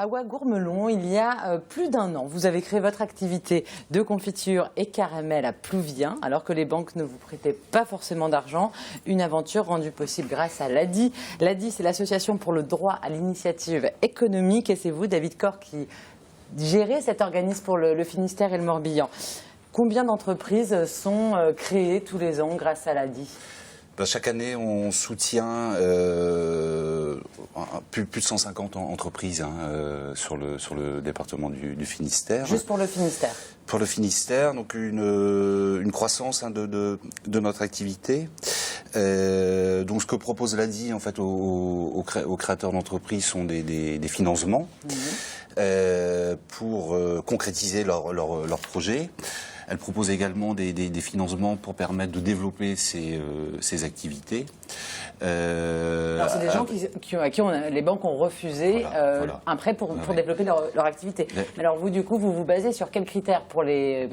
Awa Gourmelon, il y a plus d'un an, vous avez créé votre activité de confiture et caramel à Plouvien, alors que les banques ne vous prêtaient pas forcément d'argent. Une aventure rendue possible grâce à l'ADI. L'ADI, c'est l'Association pour le droit à l'initiative économique, et c'est vous, David Corr, qui gérez cet organisme pour le Finistère et le Morbihan. Combien d'entreprises sont créées tous les ans grâce à l'ADI ? Chaque année, on soutient plus de 150 entreprises sur le département du Finistère. Juste pour le Finistère. Pour le Finistère, donc une croissance de notre activité. Donc ce que propose l'ADI en fait aux créateurs d'entreprises sont des financements pour concrétiser leurs projets. Elle propose également des financements pour permettre de développer ces activités. Alors c'est des gens à qui les banques ont refusé un prêt pour développer leur activité. Mais alors vous, du coup, vous vous basez sur quels critères pour les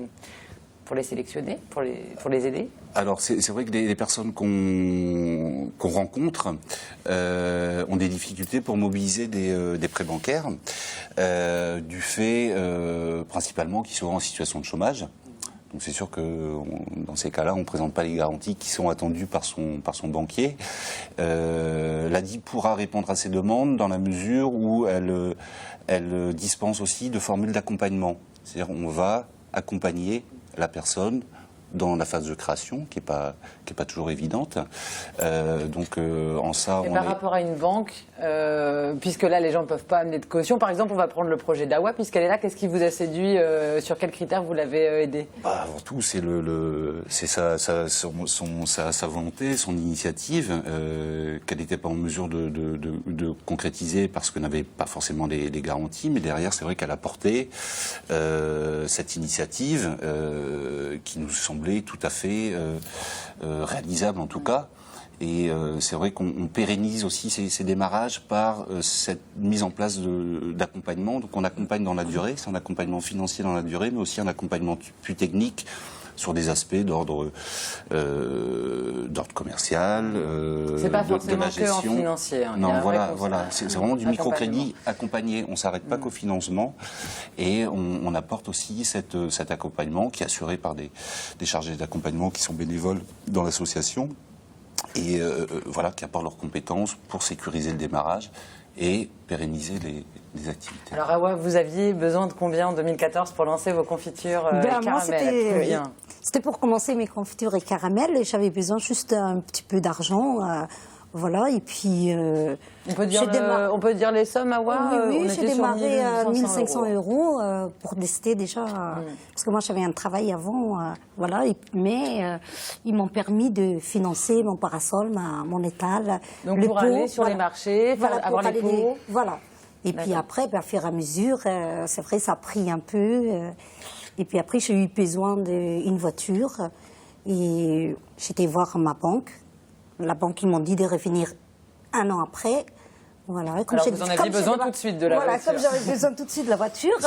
sélectionner, pour les aider ? Alors c'est vrai que les personnes qu'on rencontre ont des difficultés pour mobiliser des prêts bancaires, du fait principalement qu'ils sont en situation de chômage. Donc c'est sûr que dans ces cas-là, on ne présente pas les garanties qui sont attendues par son banquier. L'ADI pourra répondre à ces demandes dans la mesure où elle dispense aussi de formules d'accompagnement. C'est-à-dire on va accompagner la personne dans la phase de création, qui est pas toujours évidente. En ça, et par rapport à une banque, puisque là les gens ne peuvent pas amener de caution, par exemple, on va prendre le projet d'Awa, puisqu'elle est là, qu'est-ce qui vous a séduit, sur quels critères vous l'avez aidé ? Avant tout, c'est sa volonté, son initiative, qu'elle n'était pas en mesure de concrétiser parce qu'elle n'avait pas forcément les garanties, mais derrière, c'est vrai qu'elle a porté cette initiative qui nous semblait tout à fait réalisable en tout cas. Et c'est vrai qu'on pérennise aussi ces démarrages par cette mise en place d'accompagnement. Donc on accompagne dans la durée, c'est un accompagnement financier dans la durée, mais aussi un accompagnement plus technique sur des aspects d'ordre commercial, c'est pas forcément de la gestion. Que en financier. Non, voilà, c'est vraiment du microcrédit accompagné. On ne s'arrête pas qu'au financement, et on apporte aussi cet accompagnement qui est assuré par des chargés d'accompagnement qui sont bénévoles dans l'association et qui apportent leurs compétences pour sécuriser le démarrage et pérenniser les activités. Alors Awa, vous aviez besoin de combien en 2014 pour lancer vos confitures caramel ? C'était pour commencer mes confitures et caramel, et j'avais besoin juste un petit peu d'argent. Voilà, et puis... on peut dire les sommes, Awa ? Oui, j'ai démarré à 1 500 euros pour tester déjà, parce que moi j'avais un travail avant, mais ils m'ont permis de financer mon parasol, mon étal. Donc pour aller sur les marchés, avoir les pots. Voilà. Et puis après, à fur et à mesure, c'est vrai, ça a pris un peu. Et puis après, j'ai eu besoin d'une voiture, et j'étais voir ma banque. La banque, ils m'ont dit de revenir 1 an après. Voilà. Alors vous en aviez besoin tout de suite de la voiture. Comme j'avais besoin tout de suite de la voiture.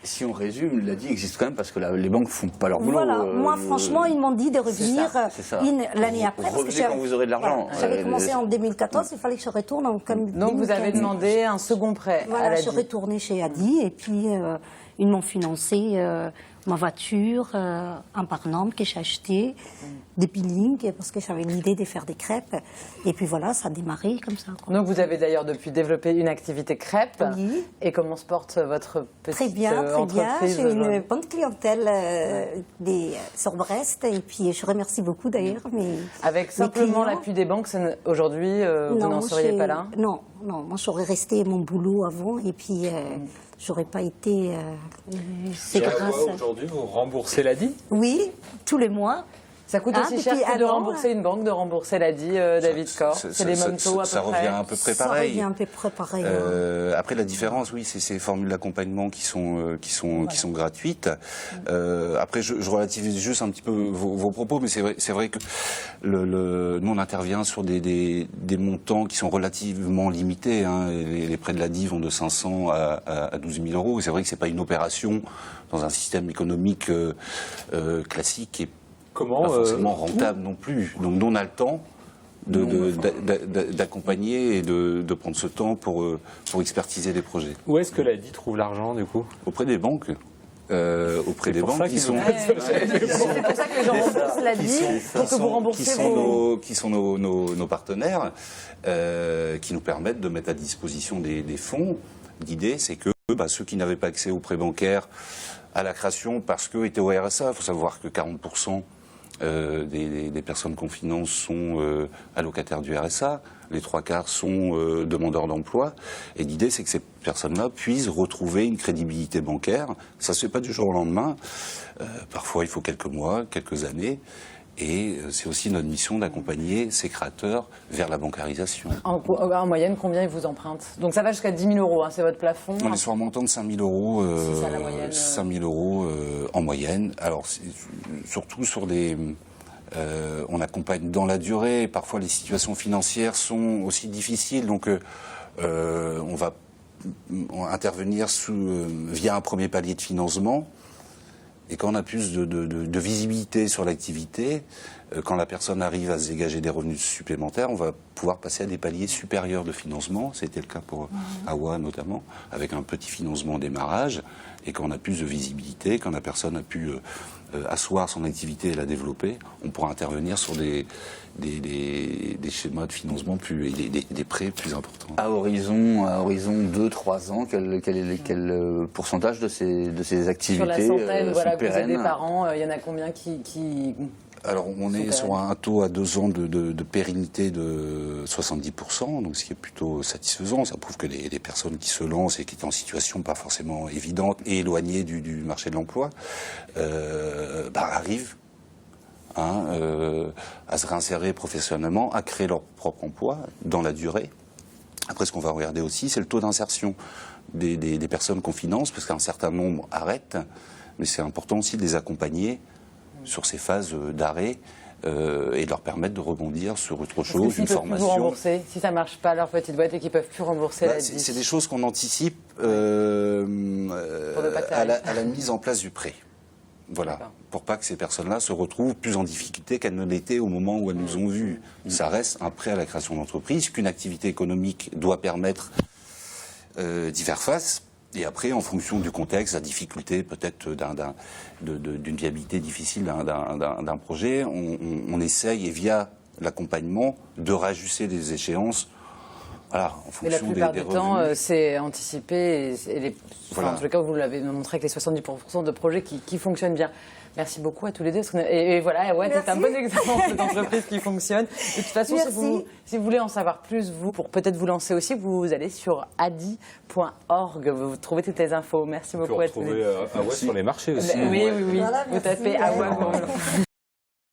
Si on résume, l'ADI existe quand même parce que les banques ne font pas leur boulot. Voilà. Moi, franchement, ils m'ont dit de revenir l'année après. Revenez quand vous aurez de l'argent. J'avais commencé en 2014, il fallait que je retourne en 2015. Donc vous avez demandé un second prêt à l'ADI. Je suis retournée chez ADI, et puis ils m'ont financé ma voiture, un barnum que j'ai acheté, des peelings, parce que j'avais l'idée de faire des crêpes. Et puis voilà, ça a démarré comme ça. Donc vous avez d'ailleurs depuis développé une activité crêpes. Oui. Et comment se porte votre petite entreprise ? J'ai une bonne clientèle sur Brest, et puis je remercie beaucoup d'ailleurs. Avec simplement l'appui des banques, aujourd'hui, vous n'en seriez pas là ? Non, moi j'aurais resté mon boulot avant, et puis... j'aurais pas été... c'est grâce à... Aujourd'hui, vous remboursez l'ADI ? Oui, tous les mois. Ça coûte aussi cher que de rembourser une banque, de rembourser l'ADI, David Corr. C'est les mêmes taux à peu près. Ça revient à peu près pareil. Ça revient à peu près pareil. Après, la différence, oui, c'est ces formules d'accompagnement qui sont gratuites. Après, je relativise juste un petit peu vos propos, mais c'est vrai que nous, on intervient sur des montants qui sont relativement limités. Les prêts de l'ADI vont de 500 à 12 000 euros. C'est vrai que c'est pas une opération dans un système économique classique qui est pas forcément rentable non plus. Donc nous, on a le temps d'accompagner et de prendre ce temps pour expertiser les projets. Où est-ce que l'ADI trouve l'argent, du coup? Auprès des banques. Auprès des banques qui sont... C'est pour ça que les gens remboursent l'ADI, pour que vous remboursiez vos... qui sont nos partenaires, qui nous permettent de mettre à disposition des fonds. L'idée, c'est que ceux qui n'avaient pas accès aux prêts bancaires à la création parce qu'ils étaient au RSA, il faut savoir que 40% des personnes qu'on finance sont allocataires du RSA, les 3/4 sont demandeurs d'emploi, et l'idée c'est que ces personnes-là puissent retrouver une crédibilité bancaire. Ça ne se fait pas du jour au lendemain, parfois il faut quelques mois, quelques années, et c'est aussi notre mission d'accompagner ces créateurs vers la bancarisation. En moyenne, combien ils vous empruntent? Donc ça va jusqu'à 10 000 euros, hein, c'est votre plafond? On est sur un montant de 5 000 euros, c'est ça, la moyenne, 5 000 euros en moyenne. Alors, surtout sur des... on accompagne dans la durée. Parfois, les situations financières sont aussi difficiles. Donc, on va intervenir via un premier palier de financement. Et quand on a plus de visibilité sur l'activité, quand la personne arrive à se dégager des revenus supplémentaires, on va pouvoir passer à des paliers supérieurs de financement. C'était le cas pour AWA notamment, avec un petit financement au démarrage. Et quand on a plus de visibilité, quand la personne a pu asseoir son activité et la développer, on pourra intervenir sur des schémas de financement des prêts plus importants. À horizon 2-3 ans, quel pourcentage de ces activités sur la centaine sont que vous pérennes aidez par an, il y en a combien qui... Alors, on est sur un taux à 2 ans de pérennité de 70%, donc ce qui est plutôt satisfaisant. Ça prouve que les personnes qui se lancent et qui sont en situation pas forcément évidente et éloignées du marché de l'emploi arrivent à se réinsérer professionnellement, à créer leur propre emploi dans la durée. Après, ce qu'on va regarder aussi, c'est le taux d'insertion des personnes qu'on finance, parce qu'un certain nombre arrêtent, mais c'est important aussi de les accompagner sur ces phases d'arrêt et de leur permettre de rebondir sur autre chose, une formation. Plus vous rembourser, si ça ne marche pas leur petite boîte et qu'ils ne peuvent plus rembourser la c'est des choses qu'on anticipe à la mise en place du prêt. Voilà, pour pas que ces personnes-là se retrouvent plus en difficulté qu'elles ne l'étaient au moment où elles nous ont vus. Ça reste un prêt à la création d'entreprise qu'une activité économique doit permettre d'y faire face. Et après, en fonction du contexte, la difficulté peut-être d'une viabilité difficile d'un projet, on essaye, et via l'accompagnement, de rajuster les échéances. Voilà, en fonction et la plupart des du temps, revenus. c'est anticipé. Voilà. En tout cas, vous l'avez montré avec les 70% de projets qui fonctionnent bien. Merci beaucoup à tous les deux. Et voilà, ouais, c'est un bon exemple d'entreprise qui fonctionne. De toute façon, si vous voulez en savoir plus, pour peut-être vous lancer aussi, vous allez sur adi.org. Vous trouvez toutes les infos. Merci beaucoup à tous les deux. On peut retrouver AWA sur les marchés aussi. Oui. Vous tapez AWA.